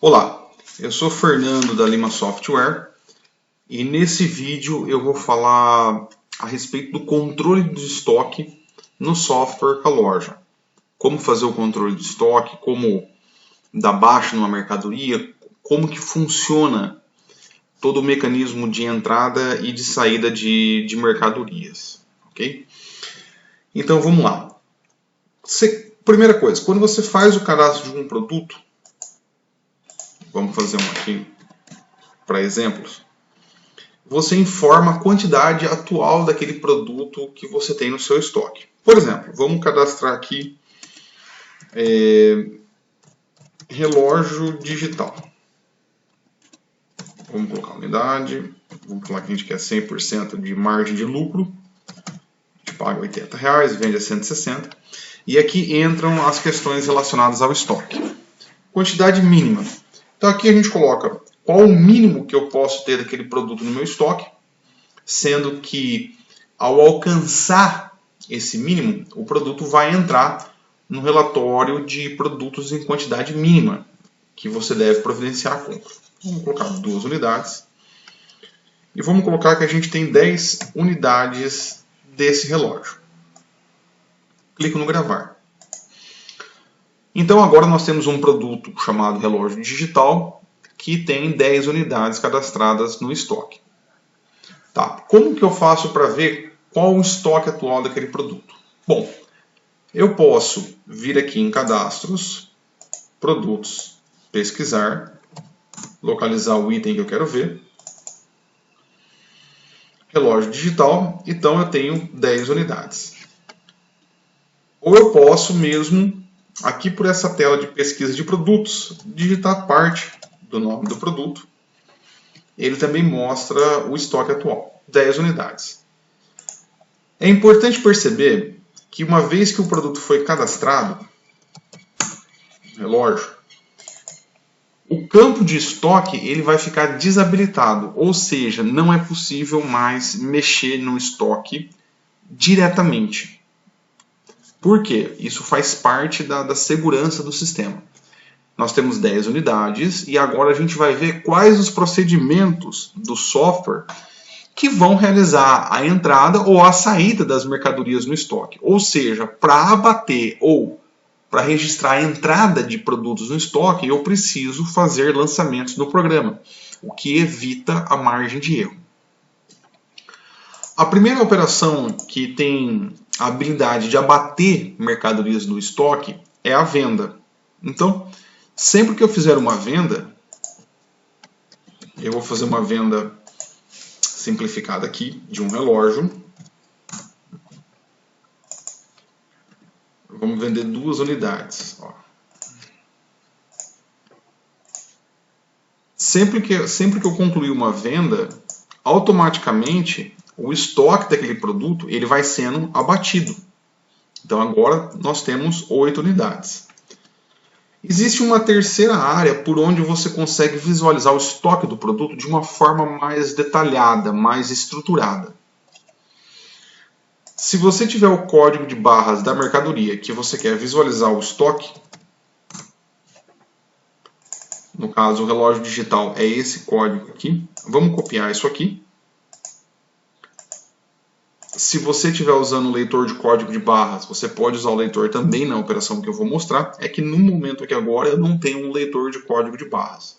Olá, eu sou Fernando da Lima Software e nesse vídeo eu vou falar a respeito do controle do estoque no software Caloja. Como fazer o controle do estoque, como dar baixa numa mercadoria, como que funciona todo o mecanismo de entrada e de saída de mercadorias. Ok? Então vamos lá. Primeira coisa, quando você faz o cadastro de um produto, vamos fazer um aqui para exemplos, você informa a quantidade atual daquele produto que você tem no seu estoque. Por exemplo, vamos cadastrar aqui relógio digital. Vamos colocar unidade, vamos falar que a gente quer 100% de margem de lucro, a gente paga R$80, vende a 160, e aqui entram as questões relacionadas ao estoque. Quantidade mínima. Então aqui a gente coloca qual o mínimo que eu posso ter daquele produto no meu estoque, sendo que ao alcançar esse mínimo, o produto vai entrar no relatório de produtos em quantidade mínima que você deve providenciar a compra. Vamos colocar 2 unidades e vamos colocar que a gente tem 10 unidades desse relógio. Clico no gravar. Então agora nós temos um produto chamado relógio digital que tem 10 unidades cadastradas no estoque. Tá. Como que eu faço para ver qual o estoque atual daquele produto? Bom, eu posso vir aqui em cadastros, produtos, pesquisar, localizar o item que eu quero ver, relógio digital, então eu tenho 10 unidades. Ou eu posso mesmo, aqui por essa tela de pesquisa de produtos, digitar parte do nome do produto. Ele também mostra o estoque atual, 10 unidades. É importante perceber que uma vez que o produto foi cadastrado, relógio, o campo de estoque ele vai ficar desabilitado, ou seja, não é possível mais mexer no estoque diretamente. Por quê? Isso faz parte da segurança do sistema. Nós temos 10 unidades e agora a gente vai ver quais os procedimentos do software que vão realizar a entrada ou a saída das mercadorias no estoque. Ou seja, para abater ou para registrar a entrada de produtos no estoque, eu preciso fazer lançamentos no programa, o que evita a margem de erro. A primeira operação que tem a habilidade de abater mercadorias no estoque é a venda. Então, sempre que eu fizer uma venda, eu vou fazer uma venda simplificada aqui de um relógio. Vamos vender 2 unidades. Ó. Sempre que eu concluir uma venda, automaticamente o estoque daquele produto ele vai sendo abatido. Então agora nós temos 8 unidades. Existe uma terceira área por onde você consegue visualizar o estoque do produto de uma forma mais detalhada, mais estruturada. Se você tiver o código de barras da mercadoria que você quer visualizar o estoque, no caso o relógio digital é esse código aqui, vamos copiar isso aqui. Se você estiver usando o leitor de código de barras, você pode usar o leitor também na operação que eu vou mostrar. É que no momento aqui agora eu não tenho um leitor de código de barras.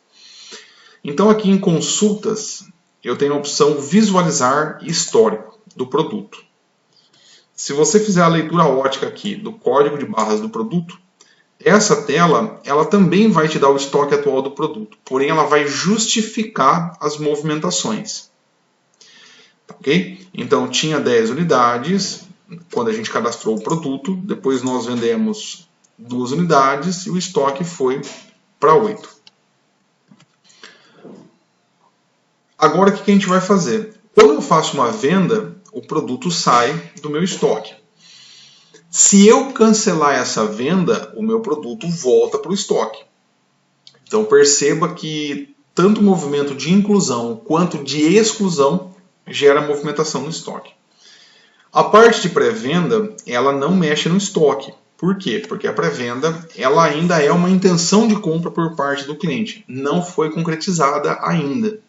Então aqui em consultas eu tenho a opção visualizar histórico do produto. Se você fizer a leitura ótica aqui do código de barras do produto, essa tela ela também vai te dar o estoque atual do produto, porém ela vai justificar as movimentações. Okay? Então tinha 10 unidades quando a gente cadastrou o produto, depois nós vendemos 2 unidades e o estoque foi para 8. Agora o que a gente vai fazer? Quando eu faço uma venda, o produto sai do meu estoque. Se eu cancelar essa venda, o meu produto volta para o estoque. Então perceba que tanto o movimento de inclusão quanto de exclusão gera movimentação no estoque. A parte de pré-venda, ela não mexe no estoque. Por quê? Porque a pré-venda ela ainda é uma intenção de compra por parte do cliente, não foi concretizada ainda.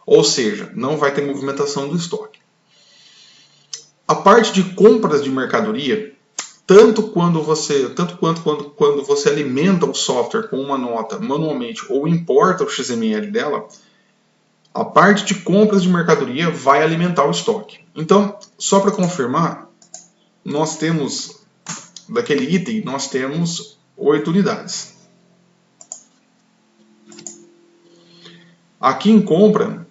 Ou seja, não vai ter movimentação do estoque. A parte de compras de mercadoria, tanto quanto quando você alimenta o software com uma nota manualmente ou importa o XML dela, a parte de compras de mercadoria vai alimentar o estoque. Então, só para confirmar, nós temos, daquele item, nós temos 8 unidades. Aqui em compra,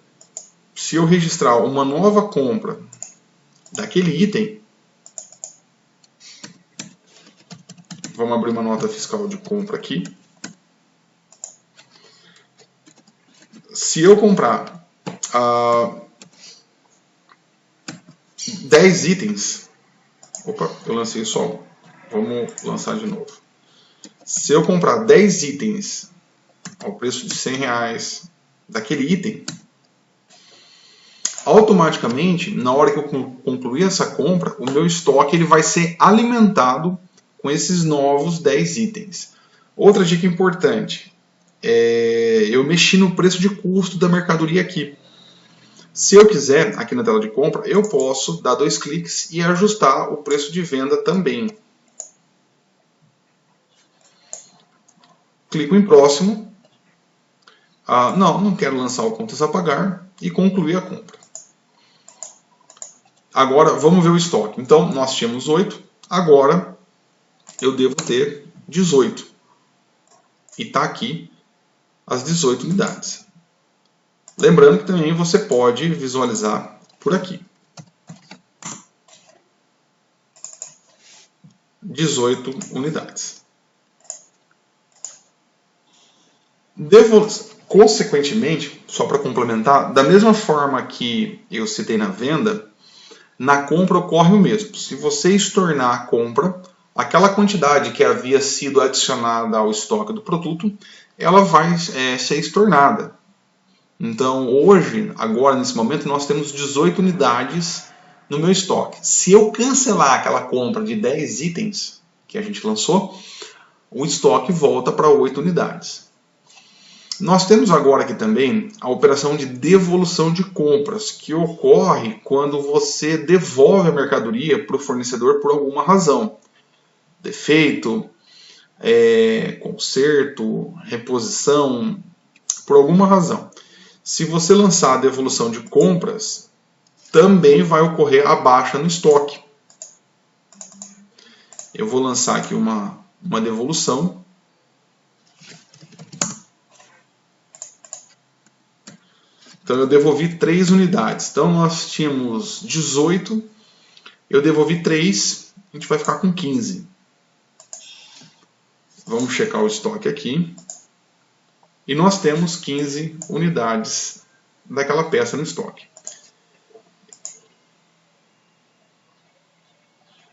se eu registrar uma nova compra daquele item, vamos abrir uma nota fiscal de compra aqui. Se eu comprar 10 itens, opa, eu lancei só um, vamos lançar de novo. Se eu comprar 10 itens ao preço de R$100 daquele item, automaticamente, na hora que eu concluir essa compra, o meu estoque ele vai ser alimentado com esses novos 10 itens. Outra dica importante, eu mexi no preço de custo da mercadoria aqui. Se eu quiser, aqui na tela de compra, eu posso dar 2 cliques e ajustar o preço de venda também. Clico em próximo. Não quero lançar o contas a pagar e concluir a compra. Agora vamos ver o estoque. Então nós tínhamos 8, agora eu devo ter 18. E está aqui as 18 unidades. Lembrando que também você pode visualizar por aqui. 18 unidades. Consequentemente, só para complementar, da mesma forma que eu citei na venda, na compra ocorre o mesmo. Se você estornar a compra, aquela quantidade que havia sido adicionada ao estoque do produto, ela vai ser estornada. Então, hoje, agora, nesse momento, nós temos 18 unidades no meu estoque. Se eu cancelar aquela compra de 10 itens que a gente lançou, o estoque volta para 8 unidades. Nós temos agora aqui também a operação de devolução de compras, que ocorre quando você devolve a mercadoria para o fornecedor por alguma razão. Defeito, conserto, reposição, por alguma razão. Se você lançar a devolução de compras, também vai ocorrer a baixa no estoque. Eu vou lançar aqui uma devolução. Então eu devolvi 3 unidades. Então nós tínhamos 18, eu devolvi 3, a gente vai ficar com 15. Vamos checar o estoque aqui. E nós temos 15 unidades daquela peça no estoque.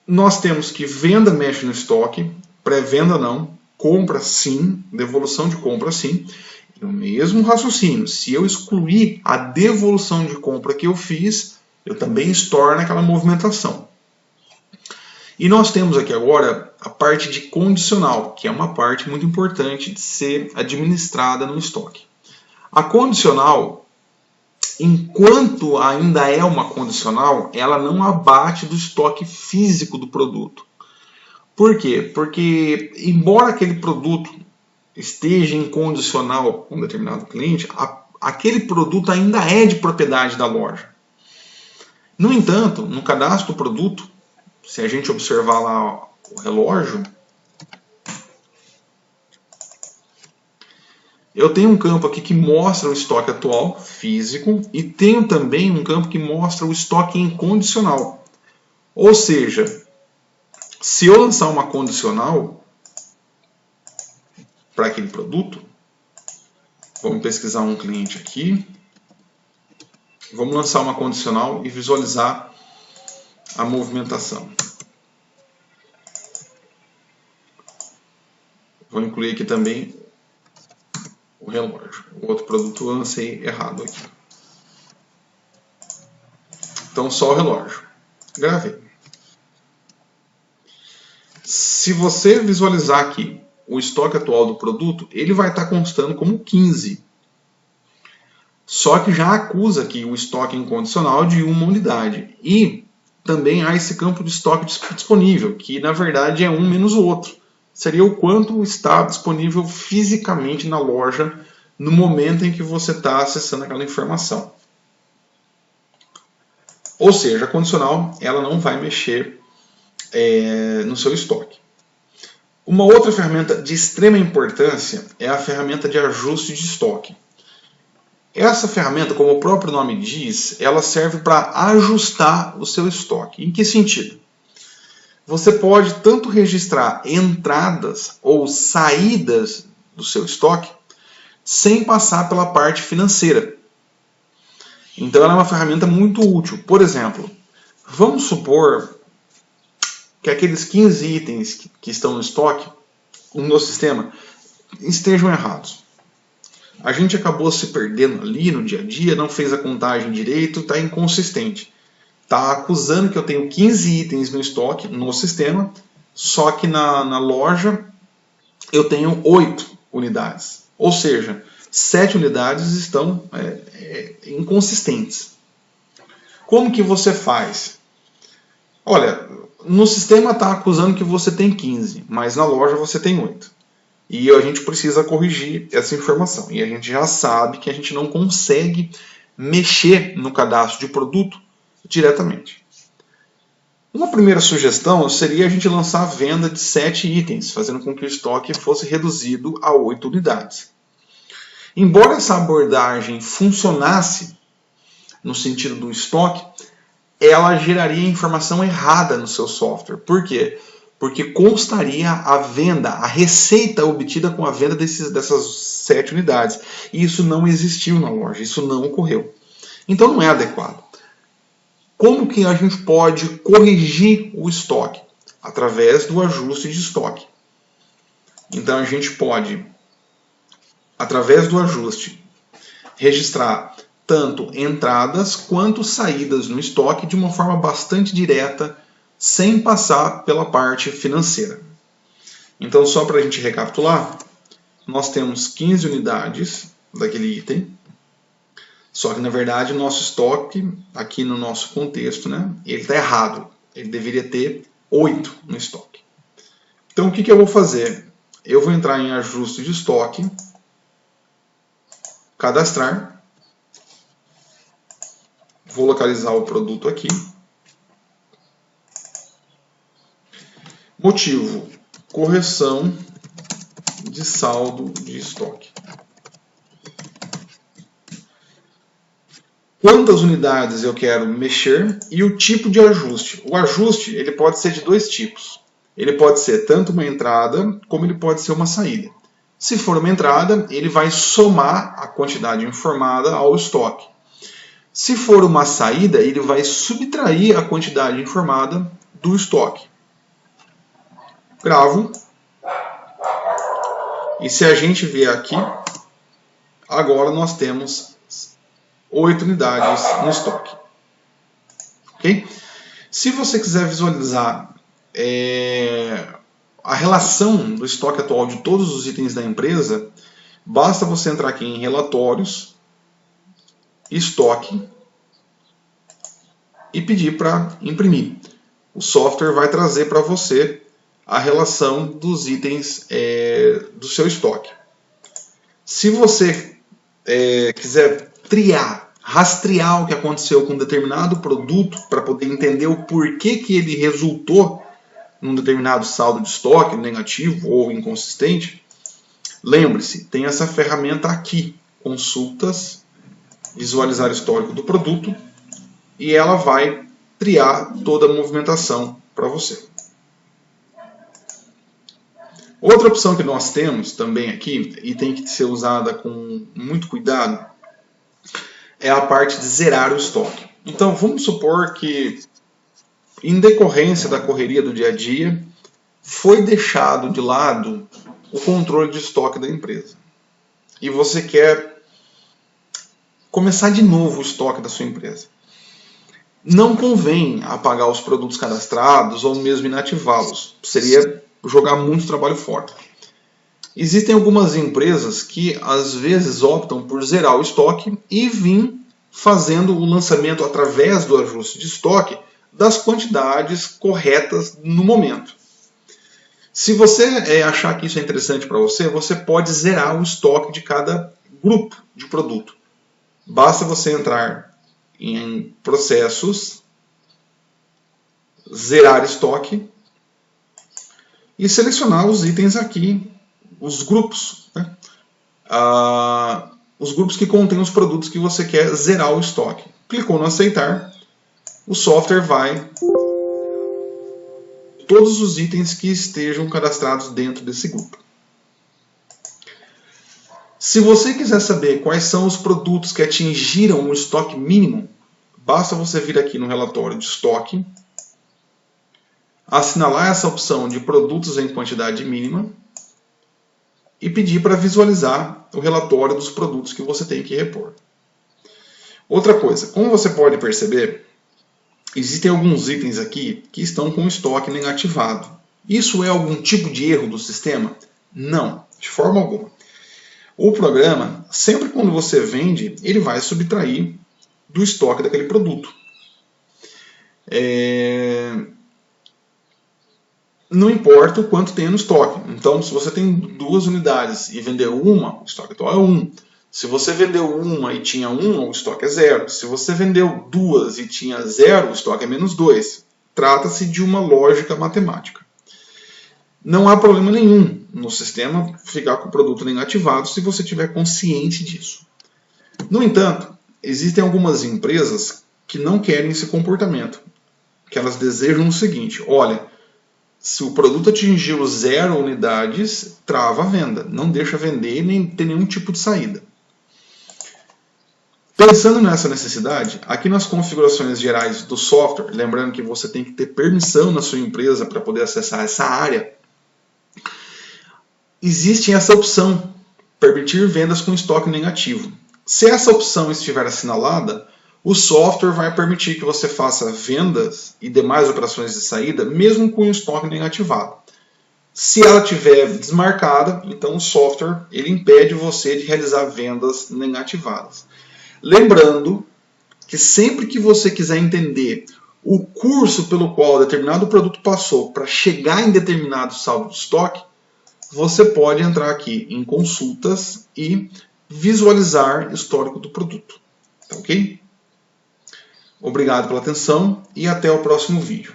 Nós temos que venda mexe no estoque, pré-venda não, compra sim, devolução de compra sim. E o mesmo raciocínio, se eu excluir a devolução de compra que eu fiz, eu também estorno aquela movimentação. E nós temos aqui agora a parte de condicional, que é uma parte muito importante de ser administrada no estoque. A condicional, enquanto ainda é uma condicional, ela não abate do estoque físico do produto. Por quê? Porque, embora aquele produto esteja em condicional com um determinado cliente, aquele produto ainda é de propriedade da loja. No entanto, no cadastro do produto, se a gente observar lá o relógio, eu tenho um campo aqui que mostra o estoque atual, físico, e tenho também um campo que mostra o estoque incondicional. Ou seja, se eu lançar uma condicional para aquele produto, vamos pesquisar um cliente aqui, vamos lançar uma condicional e visualizar a movimentação. Vou incluir aqui também o relógio. O outro produto eu lancei errado aqui. Então só o relógio. Gravei. se você visualizar aqui o estoque atual do produto, ele vai estar constando como 15. Só que já acusa aqui o estoque incondicional de 1 unidade. E também há esse campo de estoque disponível, que na verdade é um menos o outro. Seria o quanto está disponível fisicamente na loja no momento em que você está acessando aquela informação. Ou seja, a condicional ela não vai mexer no seu estoque. Uma outra ferramenta de extrema importância é a ferramenta de ajuste de estoque. Essa ferramenta, como o próprio nome diz, ela serve para ajustar o seu estoque. Em que sentido? Você pode tanto registrar entradas ou saídas do seu estoque sem passar pela parte financeira. Então ela é uma ferramenta muito útil. Por exemplo, vamos supor que aqueles 15 itens que estão no estoque, no sistema, estejam errados. A gente acabou se perdendo ali no dia a dia, não fez a contagem direito, está inconsistente. Está acusando que eu tenho 15 itens no estoque, no sistema, só que na loja eu tenho 8 unidades. Ou seja, 7 unidades estão inconsistentes. Como que você faz? Olha, no sistema está acusando que você tem 15, mas na loja você tem 8. E a gente precisa corrigir essa informação. E a gente já sabe que a gente não consegue mexer no cadastro de produto diretamente. Uma primeira sugestão seria a gente lançar a venda de 7 itens, fazendo com que o estoque fosse reduzido a 8 unidades. Embora essa abordagem funcionasse no sentido do estoque, ela geraria informação errada no seu software. Por quê? Porque constaria a venda, a receita obtida com a venda dessas 7 unidades. E isso não existiu na loja, isso não ocorreu. Então não é adequado. Como que a gente pode corrigir o estoque? Através do ajuste de estoque. Então a gente pode, através do ajuste, registrar tanto entradas quanto saídas no estoque de uma forma bastante direta, sem passar pela parte financeira. Então, só para a gente recapitular, nós temos 15 unidades daquele item, só que na verdade o nosso estoque, aqui no nosso contexto, ele está errado. Ele deveria ter 8 no estoque. Então o que eu vou fazer? Eu vou entrar em ajuste de estoque, cadastrar, vou localizar o produto aqui. Motivo: correção de saldo de estoque. Quantas unidades eu quero mexer e o tipo de ajuste. O ajuste ele pode ser de 2 tipos. Ele pode ser tanto uma entrada como ele pode ser uma saída. Se for uma entrada, ele vai somar a quantidade informada ao estoque. Se for uma saída, ele vai subtrair a quantidade informada do estoque. Gravo. E se a gente vier aqui, agora nós temos 8 unidades no estoque. Okay? Se você quiser visualizar a relação do estoque atual de todos os itens da empresa, basta você entrar aqui em relatórios, estoque e pedir para imprimir. O software vai trazer para você a relação dos itens do seu estoque. Se você quiser rastrear o que aconteceu com um determinado produto para poder entender o porquê que ele resultou num determinado saldo de estoque negativo ou inconsistente, lembre-se, tem essa ferramenta aqui, consultas, visualizar histórico do produto, e ela vai triar toda a movimentação para você. Outra opção que nós temos também aqui, e tem que ser usada com muito cuidado, é a parte de zerar o estoque. Então vamos supor que, em decorrência da correria do dia a dia, foi deixado de lado o controle de estoque da empresa. E você quer começar de novo o estoque da sua empresa. Não convém apagar os produtos cadastrados ou mesmo inativá-los. Seria jogar muito trabalho fora. Existem algumas empresas que às vezes optam por zerar o estoque e vir fazendo o lançamento através do ajuste de estoque das quantidades corretas no momento. Se você achar que isso é interessante para você, você pode zerar o estoque de cada grupo de produto. Basta você entrar em processos, zerar estoque e selecionar os itens aqui, os grupos, né? Os grupos que contêm os produtos que você quer zerar o estoque. Clicou no aceitar, o software vai todos os itens que estejam cadastrados dentro desse grupo. Se você quiser saber quais são os produtos que atingiram o estoque mínimo, basta você vir aqui no relatório de estoque, assinalar essa opção de produtos em quantidade mínima e pedir para visualizar o relatório dos produtos que você tem que repor. Outra coisa, como você pode perceber, existem alguns itens aqui que estão com estoque negativado. Isso é algum tipo de erro do sistema? Não, de forma alguma. O programa, sempre quando você vende, ele vai subtrair do estoque daquele produto. Não importa o quanto tem no estoque. Então, se você tem 2 unidades e vendeu uma, o estoque atual é 1. Se você vendeu uma e tinha 1, o estoque é 0. Se você vendeu 2 e tinha 0, o estoque é menos 2. Trata-se de uma lógica matemática. Não há problema nenhum no sistema ficar com o produto negativado se você estiver consciente disso. No entanto, existem algumas empresas que não querem esse comportamento. Que elas desejam o seguinte: olha, se o produto atingiu 0 unidades, trava a venda. Não deixa vender nem ter nenhum tipo de saída. Pensando nessa necessidade, aqui nas configurações gerais do software, lembrando que você tem que ter permissão na sua empresa para poder acessar essa área, existe essa opção, permitir vendas com estoque negativo. Se essa opção estiver assinalada, o software vai permitir que você faça vendas e demais operações de saída, mesmo com o estoque negativado. Se ela estiver desmarcada, então o software ele impede você de realizar vendas negativadas. Lembrando que sempre que você quiser entender o curso pelo qual determinado produto passou para chegar em determinado saldo de estoque, você pode entrar aqui em consultas e visualizar histórico do produto. Tá ok? Obrigado pela atenção e até o próximo vídeo.